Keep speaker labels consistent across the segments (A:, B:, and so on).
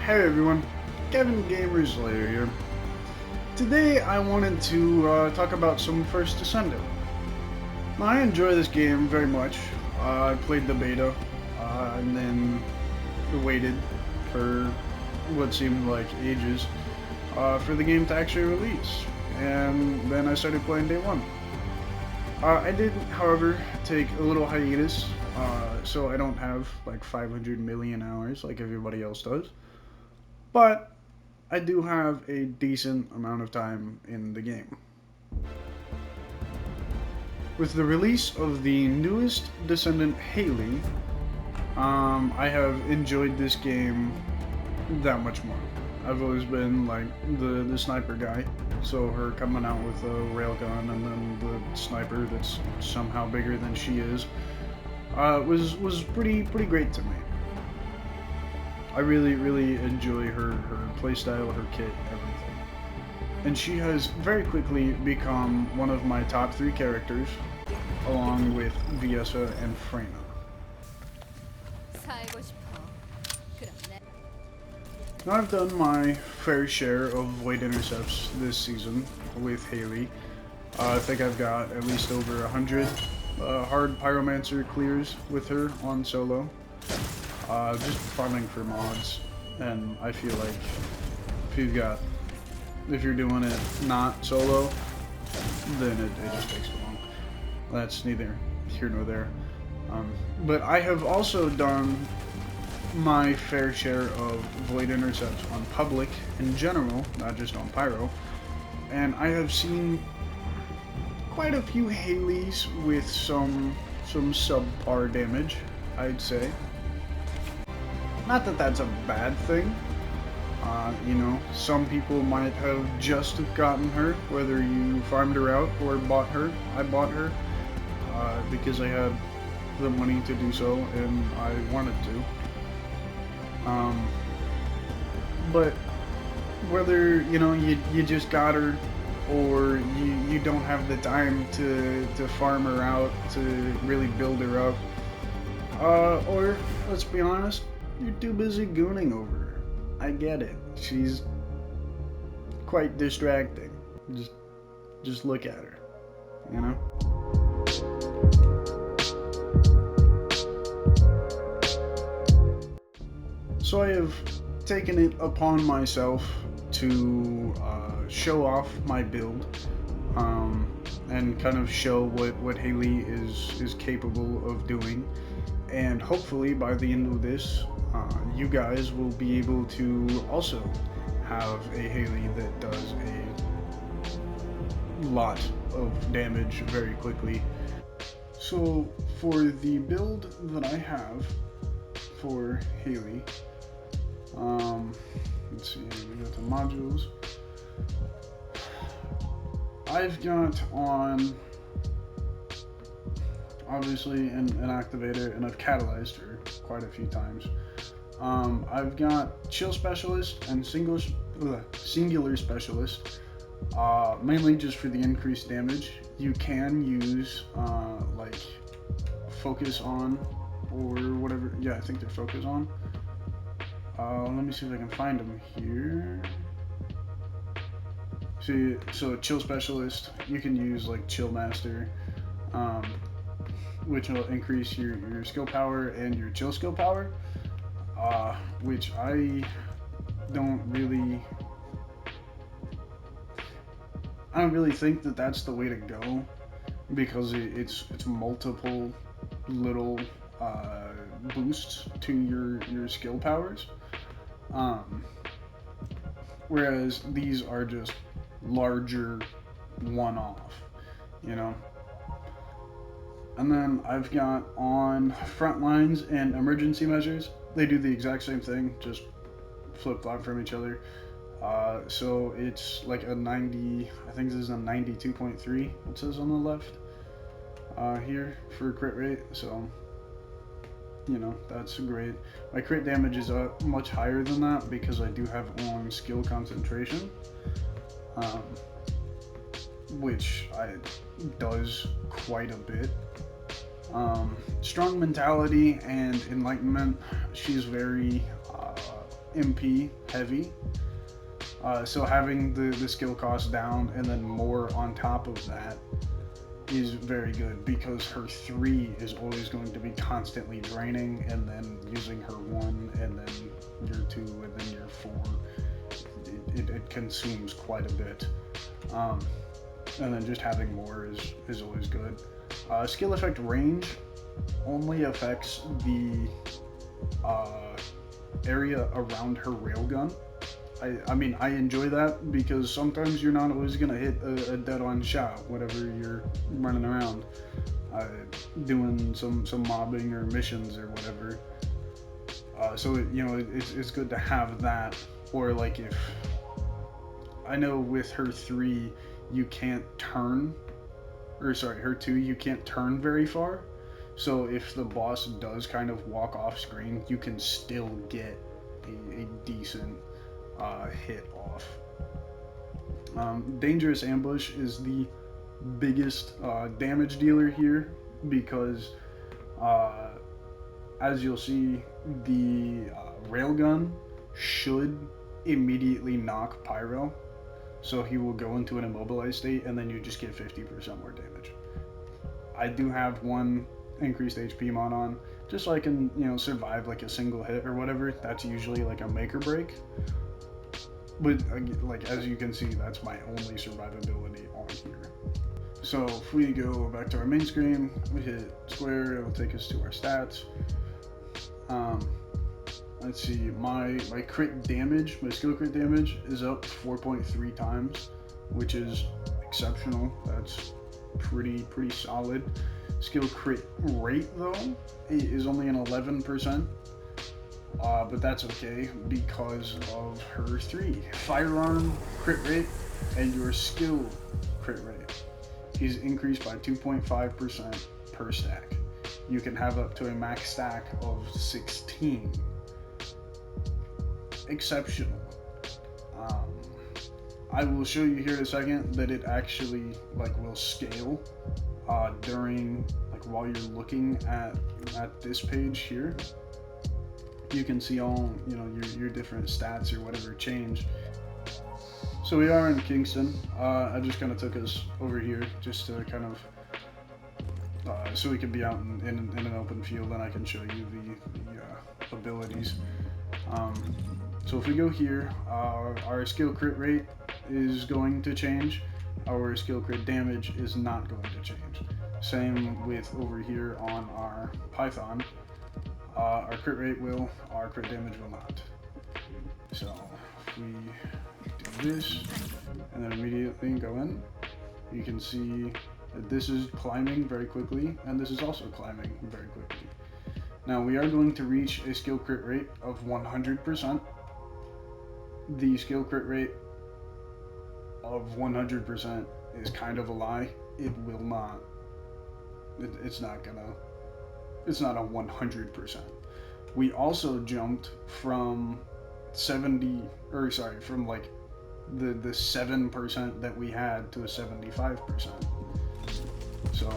A: Hey everyone, Kevin Gamer Slayer here. Today I wanted to talk about some First Descendant. Now, I enjoy this game very much. I played the beta and then waited for what seemed like ages for the game to actually release. And then I started playing day one. I did, however, take a little hiatus, so I don't have like 500 million hours like everybody else does. But I do have a decent amount of time in the game. With the release of the newest Descendant, Hailey, I have enjoyed this game that much more. I've always been like the sniper guy, so her coming out with a railgun and then the sniper that's somehow bigger than she is was pretty great to me. I really enjoy her playstyle, her kit, everything. And she has very quickly become one of my top 3 characters, along with Viessa and Freyna. Now I've done my fair share of void intercepts this season with Hailey. I think I've got at least over 100 hard pyromancer clears with her on solo. Just farming for mods, and I feel like if you're doing it not solo, then it just takes too long. That's neither here nor there. But I have also done my fair share of void intercepts on public in general, not just on pyro, and I have seen quite a few Haileys with some subpar damage, I'd say. Not that that's a bad thing. Some people might have just gotten her, whether you farmed her out or bought her. I bought her because I had the money to do so and I wanted to. But whether, you just got her or you don't have the time to farm her out, to really build her up, or, let's be honest, you're too busy gooning over her. I get it. She's quite distracting. Just look at her, you know? So I have taken it upon myself to show off my build and kind of show what Hailey is capable of doing. And hopefully by the end of this, you guys will be able to also have a Hailey that does a lot of damage very quickly. So for the build that I have for Hailey, let's see, we got the modules. I've got on obviously an activator, and I've catalyzed her quite a few times. I've got chill specialist and singular specialist, mainly just for the increased damage. You can use like focus on or whatever. Yeah, I think they're focus on. Let me see if I can find them here. See, so chill specialist, you can use like chill master, which will increase your skill power and your chill skill power, which I don't really think that that's the way to go, because it's multiple little boosts to your skill powers, whereas these are just larger one-off, you know. And then I've got on front lines and emergency measures. They do the exact same thing, just flip-flop from each other. So it's like a 90, I think this is a 92.3, it says on the left here for crit rate. So, that's great. My crit damage is much higher than that because I do have on skill concentration, which does quite a bit. Strong mentality and enlightenment. She's very MP heavy. So having the skill cost down and then more on top of that is very good, because her 3 is always going to be constantly draining, and then using her 1 and then your 2 and then your 4, it consumes quite a bit. And then just having more is always good. Skill effect range only affects the area around her railgun. I mean, I enjoy that, because sometimes you're not always going to hit a dead-on shot whenever you're running around doing some mobbing or missions or whatever. So, it's good to have that. Or, like, if... I know with her 3, you can't turn... Or, sorry, her 2, you can't turn very far. So if the boss does kind of walk off screen, you can still get a decent hit off. Dangerous Ambush is the biggest damage dealer here, because as you'll see, the railgun should immediately knock Pyro, so he will go into an immobilized state, and then you just get 50% more damage. I do have one increased HP mod on, just so I can, survive like a single hit or whatever. That's usually like a make or break. But like, as you can see, that's my only survivability on here. So if we go back to our main screen, we hit square, it'll take us to our stats. Let's see, my crit damage, my skill crit damage is up 4.3 times, which is exceptional. That's pretty solid. Skill crit rate though is only an 11%. But that's okay, because of her 3. Firearm crit rate and your skill crit rate is increased by 2.5% per stack. You can have up to a max stack of 16. Exceptional. I will show you here in a second that it actually will scale during while you're looking at this page here. You can see all your different stats or whatever change. So we are in Kingston. I just kind of took us over here just to kind of so we could be out in an open field, and I can show you the abilities. So if we go here, our skill crit rate is going to change. Our skill crit damage is not going to change. Same with over here on our Python. Our crit rate will, our crit damage will not. So if we do this and then immediately go in, you can see that this is climbing very quickly, and this is also climbing very quickly. Now we are going to reach a skill crit rate of 100%. The skill crit rate of 100% is kind of a lie. It will not. It's not a 100%. We also jumped from from like the 7% that we had to a 75%. So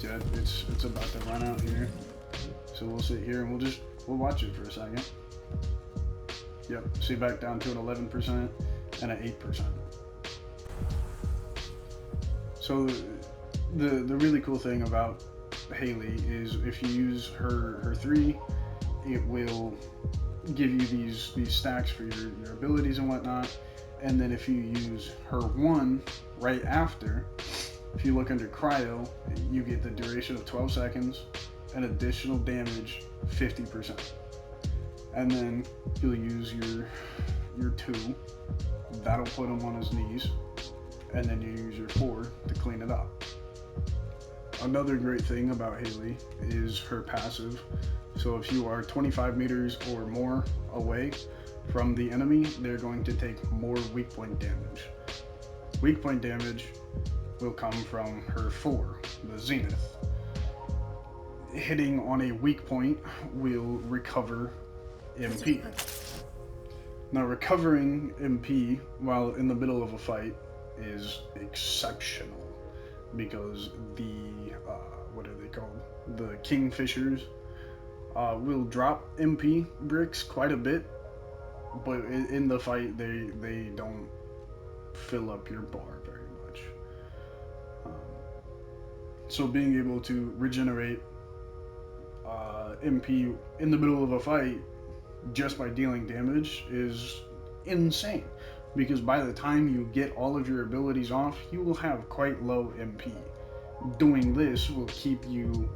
A: yeah, it's about to run out here. So we'll sit here and we'll watch it for a second. Yep, see, back down to an 11% and an 8%. So the really cool thing about Hailey is if you use her 3, it will give you these stacks for your abilities and whatnot. And then if you use her 1 right after, if you look under cryo, you get the duration of 12 seconds and additional damage 50%. And then you'll use your 2, that'll put him on his knees, and then you use your 4 to clean it up. Another great thing about Hailey is her passive. So if you are 25 meters or more away from the enemy, they're going to take more weak point damage. Weak point damage will come from her 4, the Zenith. Hitting on a weak point will recover MP. Now, recovering MP while in the middle of a fight is exceptional, because the what are they called? The Kingfishers will drop MP bricks quite a bit, but in the fight, they don't fill up your bar very much. So being able to regenerate MP in the middle of a fight just by dealing damage is insane. Because by the time you get all of your abilities off, you will have quite low MP. Doing this will keep you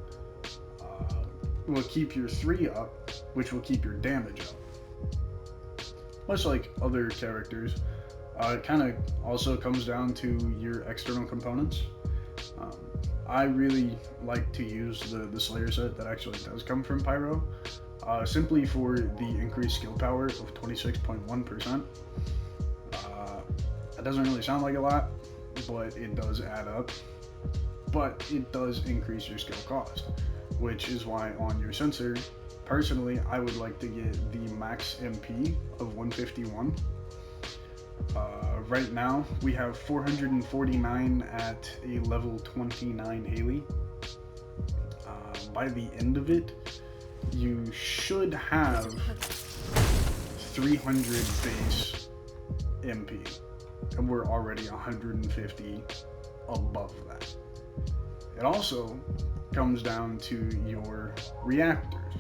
A: will keep your 3 up, which will keep your damage up. Much like other characters, it kind of also comes down to your external components. I really like to use the Slayer set that actually does come from Pyro, simply for the increased skill power of 26.1%. That doesn't really sound like a lot, but it does add up. But it does increase your skill cost, which is why on your sensor, personally, I would like to get the max MP of 151. Right now, we have 449 at a level 29 Hailey. By the end of it, you should have 300 base MP, and we're already 150 above that. It also comes down to your reactors.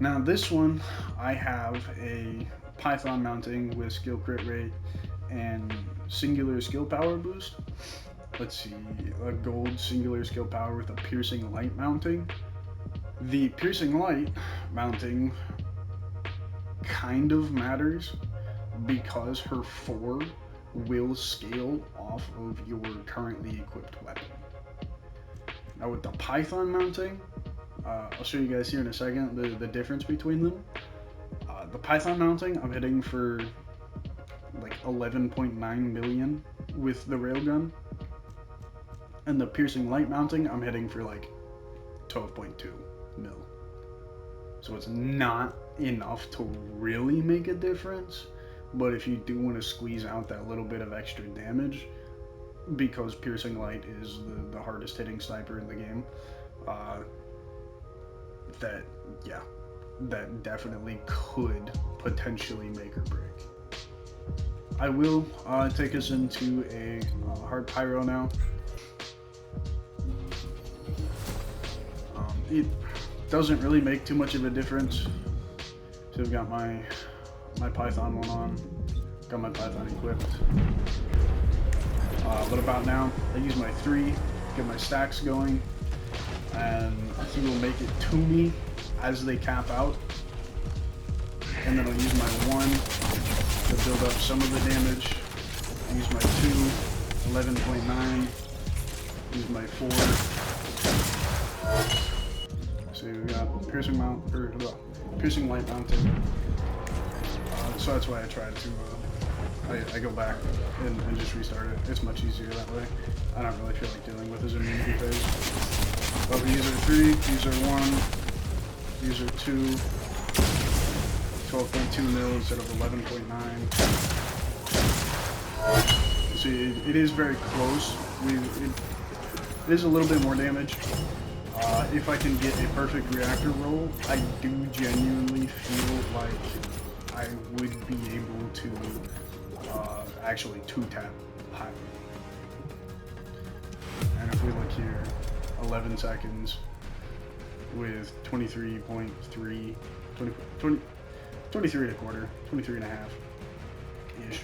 A: Now this one, I have a Python mounting with skill crit rate and singular skill power boost. Let's see, a gold singular skill power with a piercing light mounting. The piercing light mounting kind of matters because her 4 will scale off of your currently equipped weapon. Now with the Python mounting, I'll show you guys here in a second the difference between them. The Python mounting, I'm hitting for like 11.9 million with the railgun. And the piercing light mounting, I'm hitting for like 12.2 mil. So it's not enough to really make a difference. But if you do want to squeeze out that little bit of extra damage, because piercing light is the hardest hitting sniper in the game, that definitely could potentially make or break. I will take us into a hard pyro now. It doesn't really make too much of a difference. So I've got my Python one on, got my Python equipped. But about now, I use my 3, get my stacks going, and he will make it to me as they cap out. And then I'll use my 1 to build up some of the damage. I use my 2, 11.9. Use my 4. So we got piercing piercing light mounting. So that's why I tried to. I go back and just restart it. It's much easier that way. I don't really feel like dealing with his immunity phase. But we user 3, user 1, user 2, 12.2 mil instead of 11.9. See, it is very close. It is a little bit more damage. If I can get a perfect reactor roll, I do genuinely feel like I would be able to actually 2-tap high. And if we look here, 11 seconds with 23.3, 23 and a quarter, 23 and a half-ish.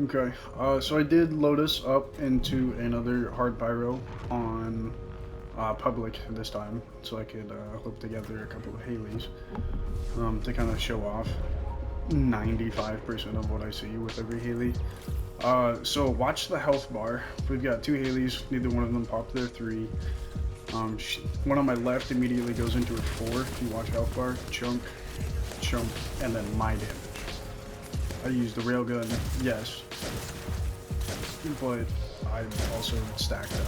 A: Okay, so I did load us up into another hard pyro on public this time, so I could hook together a couple of Haileys to kind of show off 95% of what I see with every Hailey. So watch the health bar. We've got 2 Haileys, neither one of them popped their 3. One on my left immediately goes into a 4. If you watch health bar, chunk, chunk, and then my damage. I used the railgun, yes, but I also stacked up.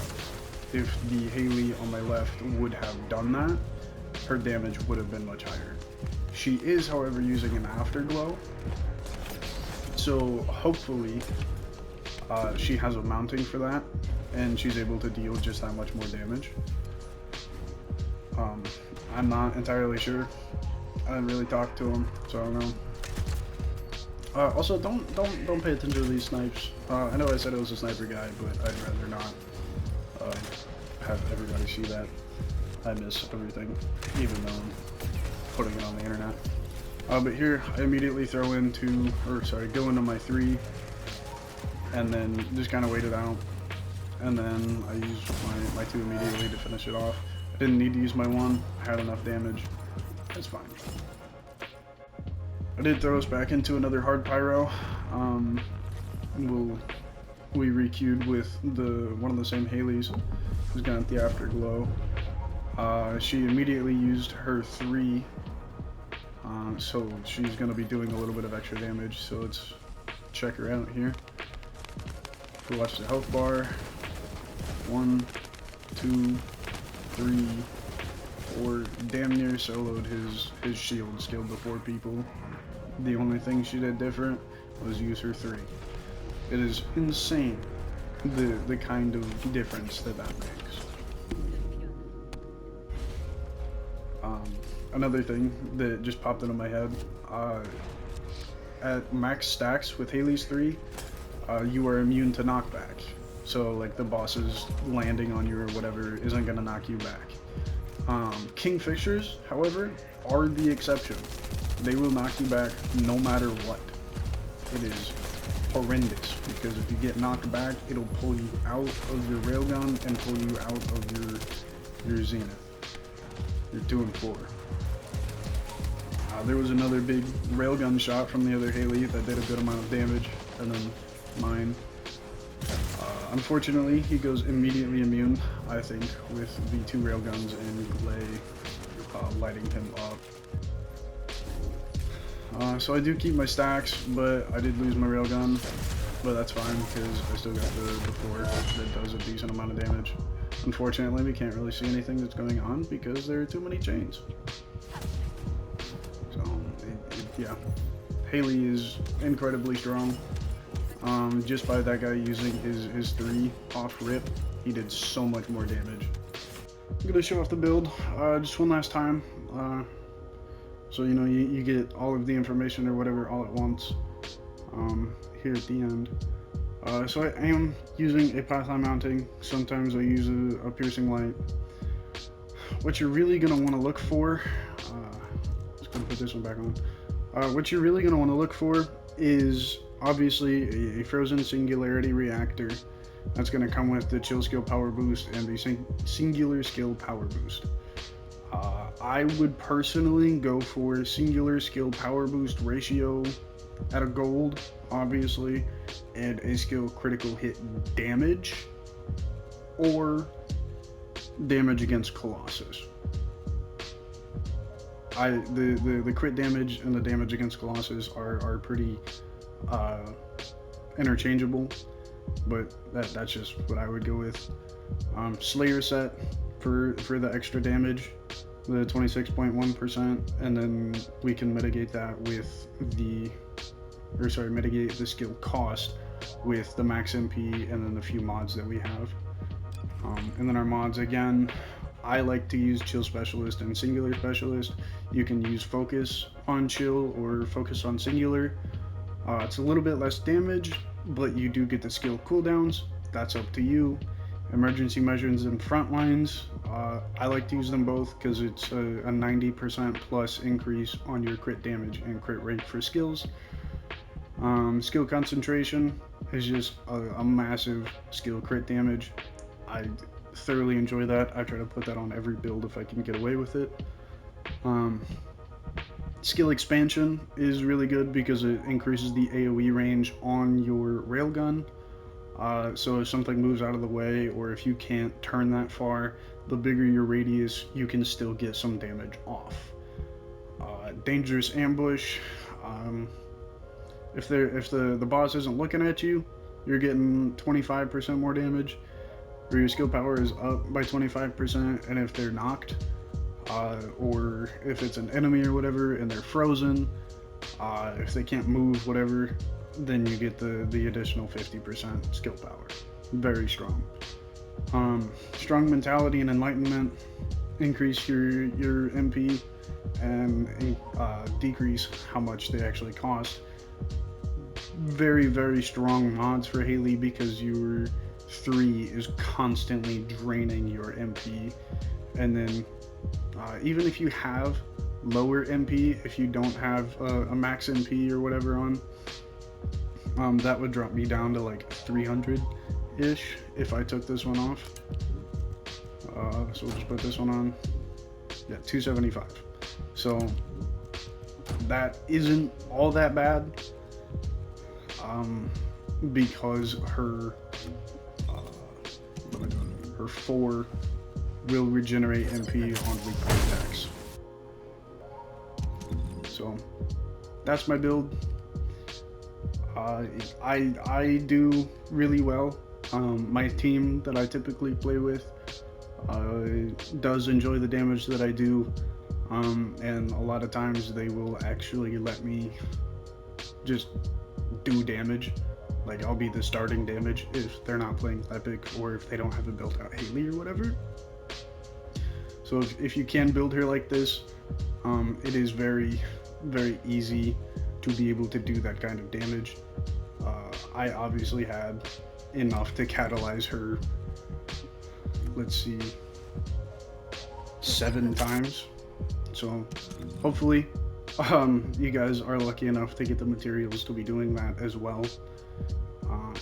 A: If the Hailey on my left would have done that, her damage would have been much higher. She is, however, using an afterglow, so hopefully she has a mounting for that, and she's able to deal just that much more damage. I'm not entirely sure. I didn't really talk to him, so I don't know. Also, don't pay attention to these snipes. I know I said it was a sniper guy, but I'd rather not have everybody see that. I miss everything, even though I'm putting it on the internet. But here, I immediately go into my 3, and then just kind of wait it out. And then I use my 2 immediately to finish it off. I didn't need to use my 1, I had enough damage. It's fine. I did throw us back into another hard pyro. We requeued with one of the same Haileys who's got the afterglow. She immediately used her 3, so she's going to be doing a little bit of extra damage, so let's check her out here. If we watch the health bar, 1, 2, 3, 4, damn near soloed his shield, skilled the 4 people. The only thing she did different was use her 3. It is insane the kind of difference that makes. Another thing that just popped into my head, at max stacks with Hailey's 3, you are immune to knockback. So like the bosses landing on you or whatever isn't gonna knock you back. King fixtures, however, are the exception. They will knock you back no matter what. It is horrendous, because if you get knocked back, it'll pull you out of your railgun and pull you out of your zenith. You're 2 and 4. There was another big railgun shot from the other Hailey that did a good amount of damage, and then mine. Unfortunately, he goes immediately immune, I think, with the 2 railguns and Glay lighting him up. So I do keep my stacks, but I did lose my railgun, but that's fine because I still got the 4 that does a decent amount of damage. Unfortunately, we can't really see anything that's going on because there are too many chains. So, yeah. Hailey is incredibly strong. Just by that guy using his 3 off rip, he did so much more damage. I'm gonna show off the build just one last time. So you know you get all of the information or whatever all at once here at the end. So I am using a pathline mounting. Sometimes I use a piercing light. What you're really gonna want to look for, just gonna put this one back on. What you're really gonna want to look for is obviously a frozen singularity reactor. That's gonna come with the chill skill power boost and the singular skill power boost. I would personally go for singular skill power boost ratio at a gold, obviously, and a skill critical hit damage, or damage against Colossus. The crit damage and the damage against Colossus are pretty interchangeable, but that's just what I would go with. Slayer set for the extra damage, the 26.1%, and then we can mitigate that with mitigate the skill cost with the max MP and then the few mods that we have. And then our mods, again, I like to use Chill Specialist and Singular Specialist. You can use Focus on Chill or Focus on Singular. It's a little bit less damage, but you do get the skill cooldowns. That's up to you. Emergency measures and front lines, I like to use them both because it's a 90% plus increase on your crit damage and crit rate for skills. Skill concentration is just a massive skill crit damage. I thoroughly enjoy that. I try to put that on every build if I can get away with it. Skill expansion is really good because it increases the AoE range on your railgun. So if something moves out of the way, or if you can't turn that far, the bigger your radius, you can still get some damage off. Dangerous ambush. If the boss isn't looking at you, you're getting 25% more damage, or your skill power is up by 25%, and if they're knocked, or if it's an enemy or whatever and they're frozen, if they can't move, whatever, then you get the additional 50% skill power. Very strong. Strong mentality and enlightenment increase your MP and decrease how much they actually cost. Very, very strong mods for Hailey because your 3 is constantly draining your MP. And then even if you have lower MP, if you don't have a max MP or whatever on, that would drop me down to like 300-ish if I took this one off. So we'll just put this one on. Yeah, 275. So that isn't all that bad, because her 4 will regenerate MP on weak point attacks. So that's my build. I do really well. My team that I typically play with does enjoy the damage that I do, and a lot of times they will actually let me just do damage. Like, I'll be the starting damage if they're not playing Epic or if they don't have a built out Hailey or whatever. So if you can build her like this, it is very, very easy to be able to do that kind of damage. I obviously had enough to catalyze her, let's see, 7 times. So hopefully you guys are lucky enough to get the materials to be doing that as well.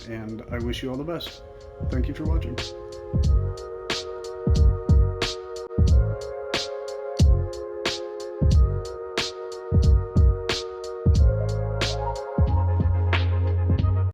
A: And I wish you all the best. Thank you for watching.